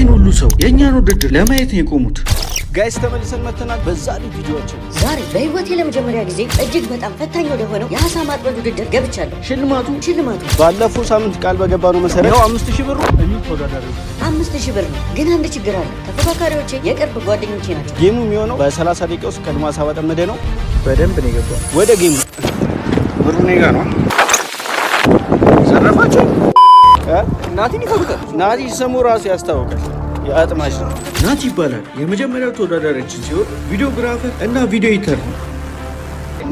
ይሄን ሁሉ ሰው የኛን ውድድር ለማየት ነው የቆሙት። ጋይስ ተመልሰን መተናል በዛሬ ቪዲዮአችን። ዛሬ በህይወቴ ለመጀመሪያ ጊዜ እጅግ በጣም ፈታኝ ወደ ሆነው የአሳ ማጥመድ ውድድር ገብቻለሁ። ሽልማቱ ባለፈው ሳምንት ቃል በገባነው መሰረት ነው 5000 ብር ነው ተወዳዳሪ 5000 ብር ነው። ግን አንድ ችግር አለ። ተፎካካሪዎቼ የቅርብ ጓደኞቼ ናቸው። ጌሙ የሚሆነው በ30 ደቂቃ ውስጥ ቀድሞ አሳ ማጥመድ ነው። በደንብ ነው የገባው። ወደ ጌሙ ብሩ ነው ጋር ነው ዘረፋቸው ናቲ ይፈቅዳል። ናቲ ስሙ ራሱ ያስታውቃል። የአጥማጅ ነው። ናቲ ይባላል። የመጀመሪያው ተወዳዳሪያችን ሲሆን ቪዲዮግራፈር እና ቪዲዮ ኤዲተር ነው።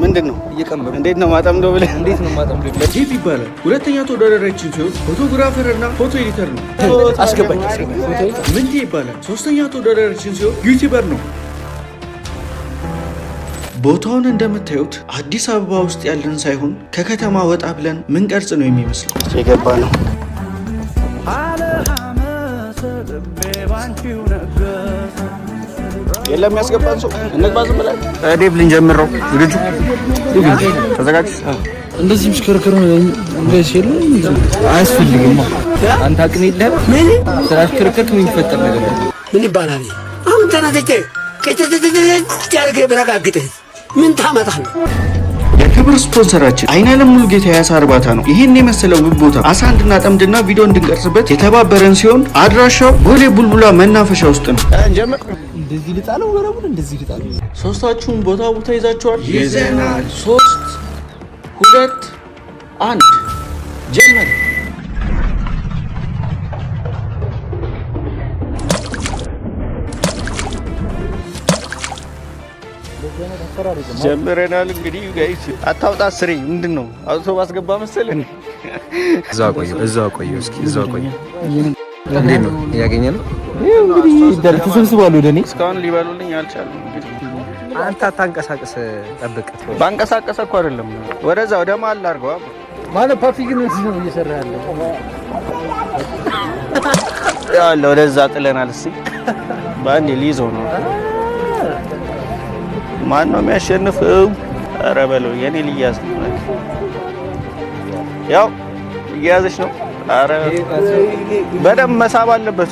ምንድነው እየቀመረ እንዴት ነው ማጠምዶ ብለህ እንዴት ነው ማጠምዶ ጂፕ ይባላል። ሁለተኛ ተወዳዳሪያችን ሲሆን ፎቶግራፈር እና ፎቶ ኤዲተር ነው። አስገባኝ ምንቴ ይባላል። ሶስተኛ ተወዳዳሪያችን ሲሆን ዩቲዩበር ነው። ቦታውን እንደምታዩት አዲስ አበባ ውስጥ ያለን ሳይሆን ከከተማ ወጣ ብለን ምን ቀርጽ ነው የሚመስለው። የገባ ነው። የለም ያስገባን ሰው እንግባ ዝም ብለን ዴቭ ልንጀምረው። ዝግጁ ተዘጋጅ። እንደዚህ ምሽከርከር ነው እንደዚህ የለም አያስፈልግም። አንተ አቅም የለህም። ምን ስራሽ ክርክር ምን ይፈጠር ነገር ምን ይባላል? አሁን ተናገጨ ከጨጨጨጨ ብረጋግጥ ምን ታመጣለህ? የክብር ስፖንሰራችን አይናለም ሙሉጌታ የአሳ እርባታ ነው። ይህን የመሰለው ውብ ቦታ አሳ እንድናጠምድና ቪዲዮ እንድንቀርጽበት የተባበረን ሲሆን አድራሻው ቦሌ ቡልቡላ መናፈሻ ውስጥ ነው። እንጀምር። እንደዚህ ልጣለው ወረቡን እንደዚህ ልጣለው። ሶስታችሁም ቦታ ይዛችኋል? ይዘናል። 3 2 1 ጀመር። ጀምረናል። እንግዲህ ጋይስ አታውጣ ስሪ ምንድነው አውቶ ባስገባ መሰለኝ። እዛው ቆዩ እስኪ እዛው ቆዩ። እንዴት ነው ያገኘ ነው? እንግዲህ ተሰብስባሉ ወደ እኔ እስካሁን ሊበሉልኝ አልቻሉም። እንግዲህ አንተ አታንቀሳቀስ፣ ጠብቅ። ባንቀሳቀስ እኮ አይደለም ወደዛ ወደ መሀል አድርገው ማለት ፓፒ ግን እዚህ ነው እየሰራ ያለው ወደዛ ጥለናል። እስኪ ባንዴ ሊይዘው ነው። ማን ነው የሚያሸንፈው? ኧረ በለው የኔ ልያዝ ነው። ያው እያያዘች ነው። ኧረ በደንብ መሳብ አለበት።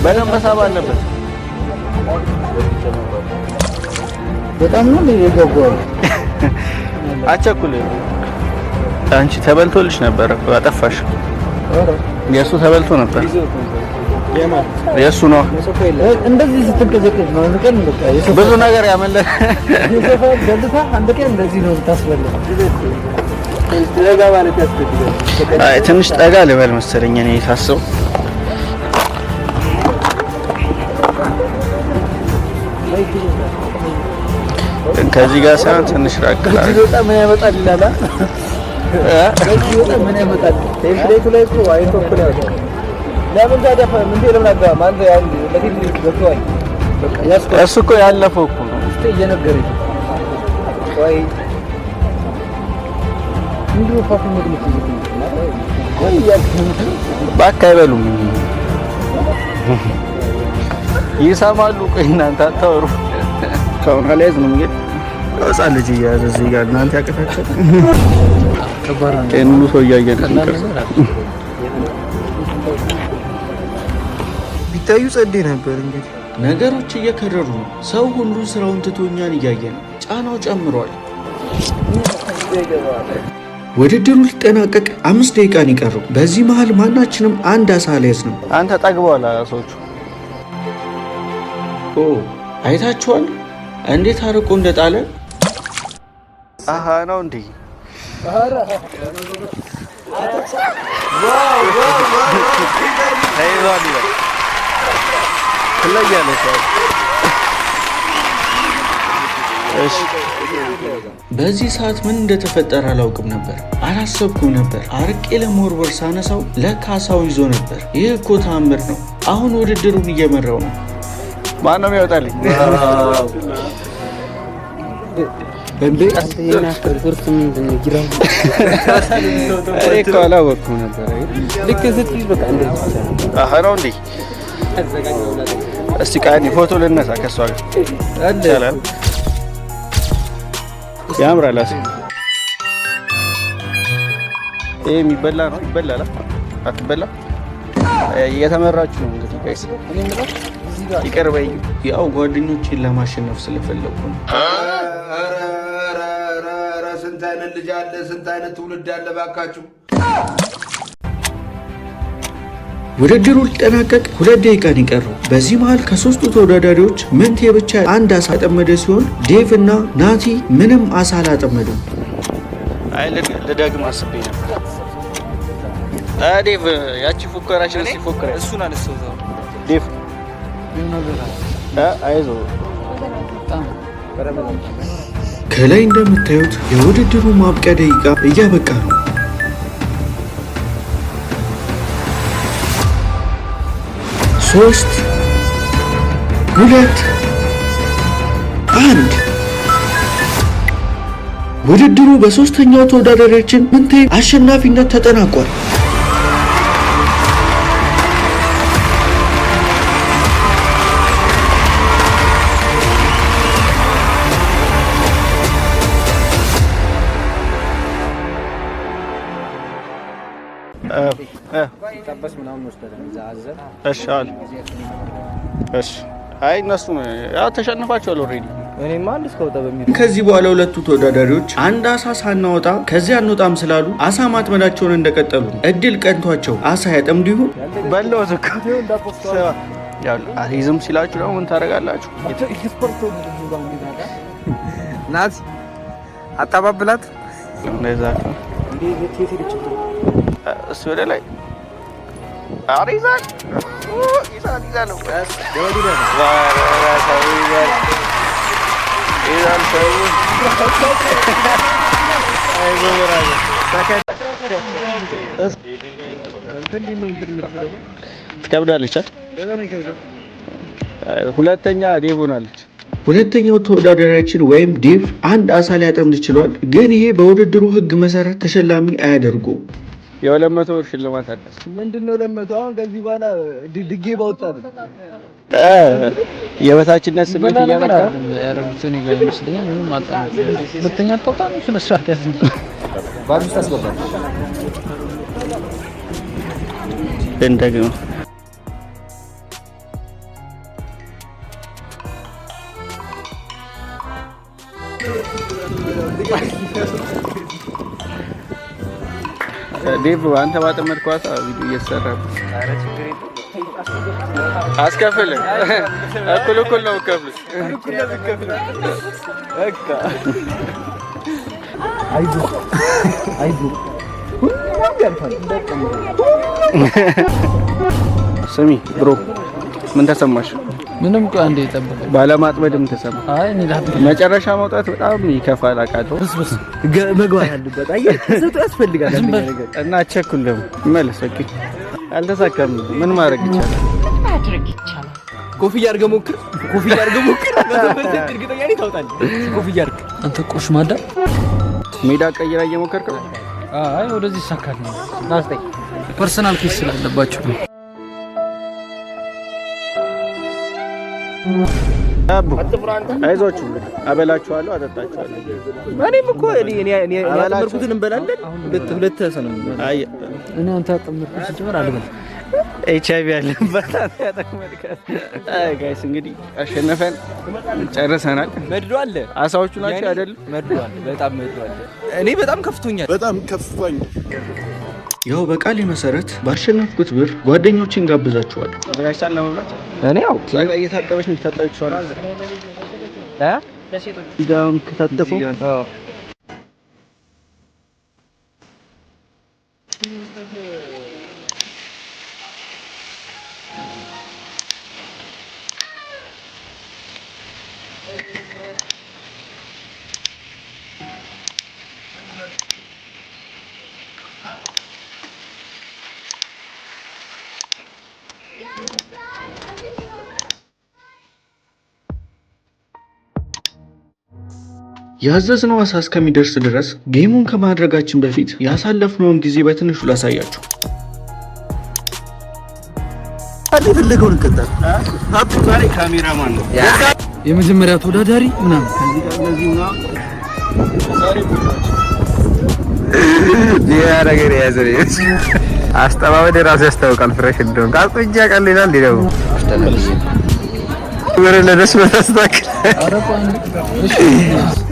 በደንብ መሳብ አለበት። በጣም ነው የገባው። አቸኩል። አንቺ ተበልቶልሽ ነበር እኮ አጠፋሽ። የሱ ተበልቶ ነበር። የሱ ነው እንደዚህ ስትንቀዘቀዝ ነው እንቀን በቃ ብዙ ነገር ያመለ የሰፈር ገልታ አንድ ቀን እንደዚህ ነው ታስበለ ስለጋ ማለት ያስፈልጋል። አይ ትንሽ ጠጋ ልበል መሰለኝ እኔ ታስበው ከዚህ ጋር ሳይሆን ትንሽ ራቅላ በጣም ምን ያመጣል ይላል ከዚህ በጣም ምን ያመጣል ቴምፕሌቱ ላይ እኮ አይቶ እኮ ነው ለምን ታደፈ ምን ደረናጋ ማን ያንዲ ለዲን ገጥቷል በቃ እሱ እኮ ያለፈው እኮ ነው እስቲ እየነገረኝ ወይ እንዲሁ ፋፍ ምድምት ወይ ያልኩት ባካ አይበሉም ይሰማሉ። ቆይ እናንተ አታወሩ ካሁን አለዝ ነው እንግዲህ ወጣ ልጅ እያዘ እዚህ ጋር እናንተ ያቀታቸው ከኑ ሰው እያየን ቢታዩ ጸዴ ነበር። እንግዲህ ነገሮች እየከረሩ ነው። ሰው ሁሉ ስራውን ትቶኛን እያየ ነው። ጫናው ጨምሯል። ውድድሩ ሊጠናቀቅ 5 ደቂቃ ነው የቀረው። በዚህ መሃል ማናችንም አንድ አሳ አልያዝንም። አንተ ጠግበዋል አሳዎቹ። አይታችኋል እንዴት አርቆ እንደጣለ? አሃ ነው እንዴ? በዚህ ሰዓት ምን እንደተፈጠረ አላውቅም ነበር። አላሰብኩም ነበር። አርቄ ለመወርወር ሳነሳው ለካ አሳው ይዞ ነበር። ይህ እኮ ተአምር ነው። አሁን ውድድሩን እየመራው ነው። ማን ነው የሚያወጣልኝ? እንዴ አስተያየና ፍርፍርት ምን ይግራም እኮ አላወቅኩም ነበር። ልክ ስትል በቃ እንደዚህ አሃ ነው እንዴ? እስቲ ቃኒ ፎቶ ልነሳ ከሷ ጋር ይቻላል? ያምራል። ይሄ የሚበላ ነው? ይበላል? አትበላ? እየተመራችሁ ነው እንግዲህ ጋይስ። ይቅር በይ። ያው ጓደኞቼን ለማሸነፍ ስለፈለኩ ነው። ስንት አይነት ልጅ አለ፣ ስንት አይነት ትውልድ አለ ባካችሁ። ውድድሩ ሊጠናቀቅ 2 ደቂቃ ነው የቀረው። በዚህ መሃል ከ3ቱ ተወዳዳሪዎች ምንቴ ብቻ አንድ አሳ ያጠመደ ሲሆን ዴቭ እና ናቲ ምንም አሳ አላጠመዱም። አይ ልደግም አስቤ ነበር። ዴቭ ያቺ ፉከራችን ሲፎከረ እሱን አነሳው ዴቭ አይዞህ። ከላይ እንደምታዩት የውድድሩ ማብቂያ ደቂቃ እያበቃ ነው። 3 2 1 ውድድሩ በሶስተኛው ተወዳዳሪያችን ምንቴ አሸናፊነት ተጠናቋል። አይ እነሱ ያው ተሸንፋቸዋል ኦልሬዲ። እኔማ አንድ እስከወጣ በሚል ከዚህ በኋላ ሁለቱ ተወዳዳሪዎች አንድ አሳ ሳናወጣ ከዚህ አንወጣም ስላሉ አሳ ማጥመዳቸውን እንደቀጠሉ ነው። እድል ቀንቷቸው አሳ ያጠምዱ ይሁን በለው ዝካ ያው አሪዝም ሲላችሁ ደግሞ ምን ታደርጋላችሁ? ናት አጣባብላት እንደዛ እሱ ወደ ላይ አሪዛል ይዛል ነው ትከብዳለች። ሁለተኛ ዴቭ ሆናለች። ሁለተኛው ተወዳዳሪያችን ወይም ዴቭ አንድ አሳ ሊያጠምድ ችሏል። ግን ይሄ በውድድሩ ሕግ መሰረት ተሸላሚ አያደርጉም። የ200 ብር ሽልማት አለ። ምንድነው 200? አሁን ከዚህ በኋላ ድጌ ባወጣን የበታችነት ስሜት እያመጣ ያረጋግጡን ይመስለኛል። ምንም አጣን። ሁለተኛ ተወጣን ስነ ስርዓት ያዝን ባንስ ታስገባል እንደገና ዴቭ አንተ ባጠመድከው አሳ ቪዲዮ እየተሰራ አስከፍል እኩል ነው ከፍል በቃ አይዞህ ስሚ ብሮ ምን ተሰማሽ? ምንም ቆይ አንዴ ጠብቅ። ባለማጥመድም ተሰማ። አይ እኔ መጨረሻ መውጣት በጣም ይከፋል። አቃተው መግባት አለበት። አየህ ተሰጥቶ ያስፈልጋል እና አቸኩልም መልስ። ኦኬ አልተሳካም። ምን ማድረግ ይቻላል? ኮፍያ አድርገህ ሞክር። እርግጠኛ ነኝ ታውጣለህ። ኮፍያ አድርገህ አንተ ቆሽ ማዳ ሜዳ ቀይራ እየሞከርክ ነው። አይ ወደዚህ ይሳካል ነው ናስጠኝ ፐርሰናል ኬስ ስላለባቸው አቡ አይዟችሁ አበላችኋለሁ፣ አጠጣችኋለሁ። እኔም እኮ እኔ ያጠመርኩትን እንበላለን። ሁለት ተሰነም አይ እኔ አንተ አጠመርኩት ሲጀምር አልበል ኤችአይቪ ያለበት ያጠመድከት። አይ ጋይስ እንግዲህ አሸነፈን ጨርሰናል። መድሎ አለ አሳዎቹ ናቸው አይደል? መድሎ አለ፣ በጣም መድሎ አለ። እኔ በጣም ከፍቶኛል። ያው በቃሌ መሰረት ባሸነፍኩት ብር ጓደኞቼን ጋብዛቸዋለሁ። አብራችኋል ለመብላት እኔ ያው እየታጠበች ነው የታጠበችው ለሴቶች ይጋውን ከታጠፉ ያዘዝነው አሳ እስከሚደርስ ድረስ ጌሙን ከማድረጋችን በፊት ያሳለፍነውን ጊዜ በትንሹ ላሳያችሁ። አልፈልገውን ከተር አቡ ዛሬ ካሜራማን ነው የመጀመሪያ ተወዳዳሪ ምናምን ያ ነገር ያዘ አስተባባሪ ራሱ ያስታውቃል። ፍሬሽ እንደው ጋጥጃ ቀልላል ይለው ወረ ለደስ በተስተክ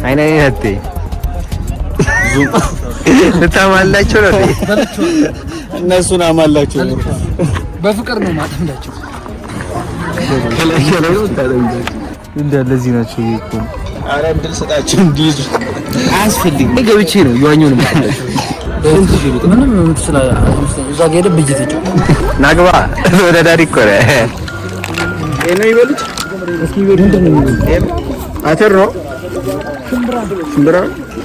አይኔ ያቴ ልታማላችሁ ነው እነሱን አማላችሁ በፍቅር ነው ማጠምዳቸው ከላይ ነው እንዳለ እዚህ ናቸው ይኮ አረ እንድል ሰጣችሁ እንዲይዙ አያስፈልግም። ገብቼ ነው ይዋኙ ነው ማለት ምንም ስለ እዛ ጋር በጅት ናግባ ወደ ዳሪ እኮ ነው እኔ ይበሉት እስኪ ይበሉት አተር ነው ሽምብራ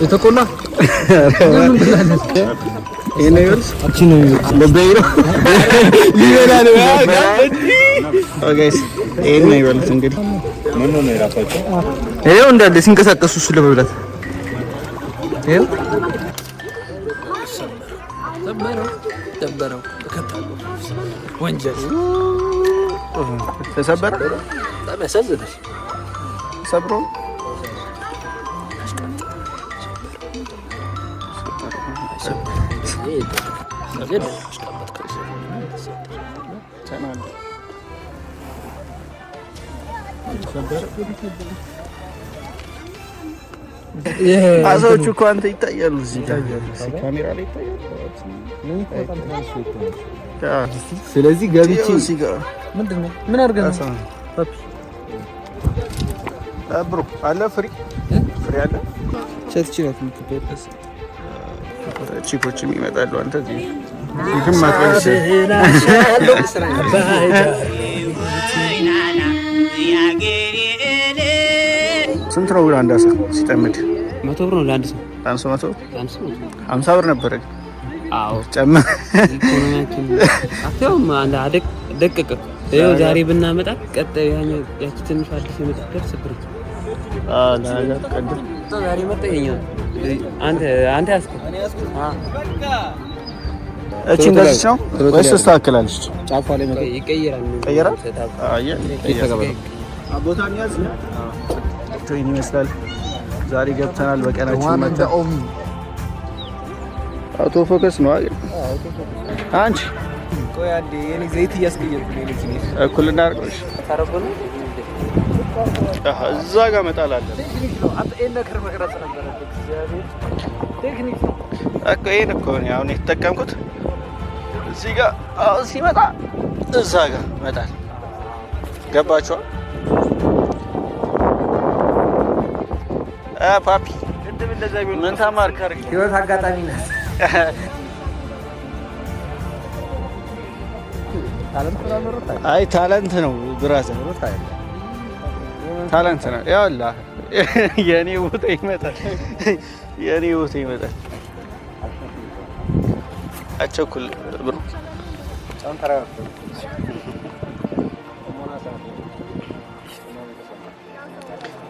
የተቆላ እኔ ይበሉት አቺ ነው ለበይሮ ሊበላ ነው ጋይስ እኔ ይበሉት እንግዲህ ምን ነው የራሳቸው ይሄው እንዳለ ሲንቀሳቀሱ እሱ ለመብላት ይሄው ተበረው ተከታሉ ወንጀል ተሰበረ ተመሰዘሽ ሰብሮ አዞቹ እኮ አንተ ይታያሉ እዚህ ካሜራ ላይ ይታያሉ። ስለዚህ ገብቼ እዚህ ጋር ምንድነው ምን አድርገን ፓፒ ብሩ አለ ፍሪ አለ ቸትችላት ምትበለስ ቺፖችም ይመጣሉ። አንተ እዚህ ይህም ማጥበስ ስንት ነው አንድ አሳ ሲጠምድ? 100 ብር ነው ለአንድ ሰው። አንሶ 50 ብር ነበር። አዎ ጨመረ። ኢኮኖሚያችን አጥተውም አንድ ደቀቀ። ይኸው ዛሬ ብናመጣ ቀጣይ ያኛው ያቺ ትንሽ አዲስ የመጣው ስብር ለሀገር ቀድም ዛሬ መጣ ይኸኛው አንተ ያስከው እቺ እንደዚህ ነው ወይስ ተስተካክላለች? ጫፏ ላይ ይቀየራል። ቦታን ያዝ ትሬን ይመስላል። ዛሬ ገብተናል። በቀናችን መጣ። አውቶ ፎከስ ነው አይደል? አንቺ ቆይ አንዴ የኔ ዘይት እያስቀየርኩ ነው። ልጅ ነኝ እኩል እናርቆሽ ታረፈሉ እዛ ጋር መጣል አለ። ነገር መቅረጽ ነበረበት። ቴክኒክ እኮ ይሄን እኮ ነው አሁን የተጠቀምኩት። እዚህ ጋር ሲመጣ እዛ ጋር መጣል ገባችኋል? ፓፒ እንትን እንደዛ ቢሆን ምን ተማርክ? ህይወት አጋጣሚ ናት። አይ ታለንት ነው ብራዘር፣ ታለንት ነው። ያውላ የኔ ቦታ ይመጣል፣ የኔ ቦታ ይመጣል። አቸኩል ብሩ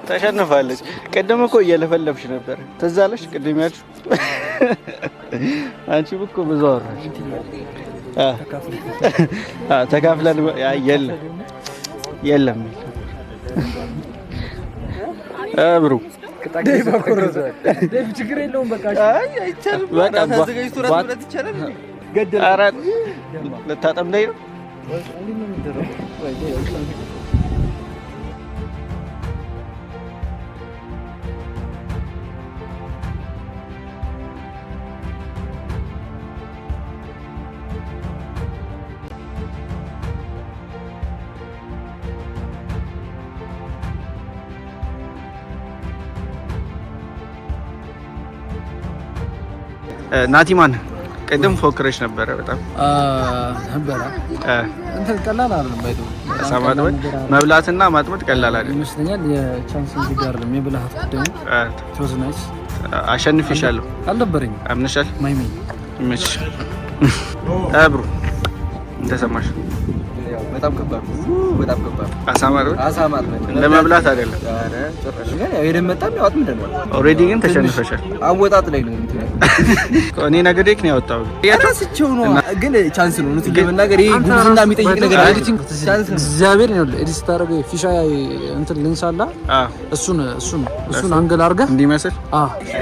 ተሸንፋለች። ቅድም እኮ እየለፈለፍሽ ነበር። ትዝ አለሽ? ቅድም ያልሽው አንቺም እኮ ብዙ አወራሽ። ተካፍለን የለም ብሩ ችግር የለውም። በቃ ልታጠምደኝ ነው። ናቲማን ቅድም ፎክረሽ ነበረ። በጣም ነበረ እንትን ቀላል አይደለም። ባይዶ ሰማድመድ መብላትና ማጥመድ ቀላል አይደለም ይመስለኛል። የቻንስ ጉዳይ አይደለም፣ የብልሃት ጉዳይ ነው። ትሮዝናይስ አሸንፍሻለሁ። አልነበረኝም። አምነሻል። ማይሜ ይመችሽ። ብሩ እንተሰማሽ በጣም ከባድ አሳ ማጥመድ አሳ ማጥመድ እንደ መብላት አይደለም። ኧረ ጭራሽ ግን ያው የደመጣም ያው ምንድን ነው ኦልሬዲ ግን ተሸንፈሻል። አወጣጥ ላይ ነው እንትን እኔ ነገዴክ ነው ያወጣው ያራስቸው ነው ግን ቻንስ ነው እንትን ለመናገር ይሄ ጉብዝና የሚጠይቅ ነገር አይደለም። ቻንስ ነው እግዚአብሔር ነው ኤዲት ታደርገ ፊሻ እንትን ልንሳላ እሱን አንገል አድርገህ እንዲመስል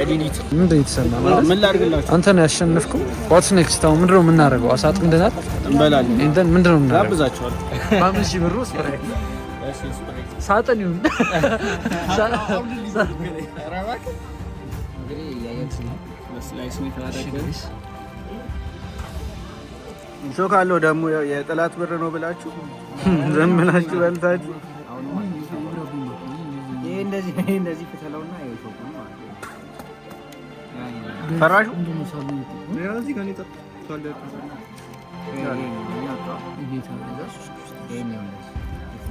ኤዲት ምንድን የተሰማ ማለት ምን ላድርግላችሁ? አንተ ነው ያሸነፍከው። ዋትስ ኔክስት? አሁን ምንድን ነው የምናደርገው? አሳጥ እንደናል እንበላለን። እንትን ምንድን ነው የምናደርገው? ጋብዛችኋል። ማምሽ ብሩ ስፕራይ ሳጥን ይሁን ሾክ አለው ደግሞ የጠላት ብር ነው ብላችሁ ዝም ብላችሁ በልታችሁ ይሄ እንደዚህ ፍተለውና ይሾክ ነው ማለት ነው። ፈራሹ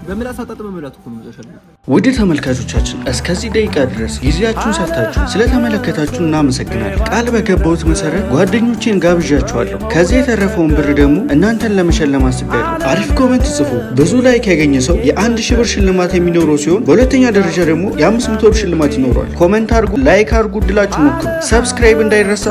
በምላስ አጣጥመ መብላት እኮ ነው መጨረሻ። ውድ ተመልካቾቻችን እስከዚህ ደቂቃ ድረስ ጊዜያችሁን ሰጥታችሁ ስለተመለከታችሁ እናመሰግናለን። ቃል በገባሁት መሰረት ጓደኞቼን ጋብዣችኋለሁ። ከዚህ የተረፈውን ብር ደግሞ እናንተን ለመሸለም አስቤያለሁ። አሪፍ ኮሜንት ጽፉ። ብዙ ላይክ ያገኘ ሰው የ1000 ብር ሽልማት የሚኖረው ሲሆን በሁለተኛ ደረጃ ደግሞ የ500 ብር ሽልማት ይኖረዋል። ኮሜንት አድርጉ፣ ላይክ አድርጉ፣ ድላችሁ ሞክሩ። ሰብስክራይብ እንዳይረሳ።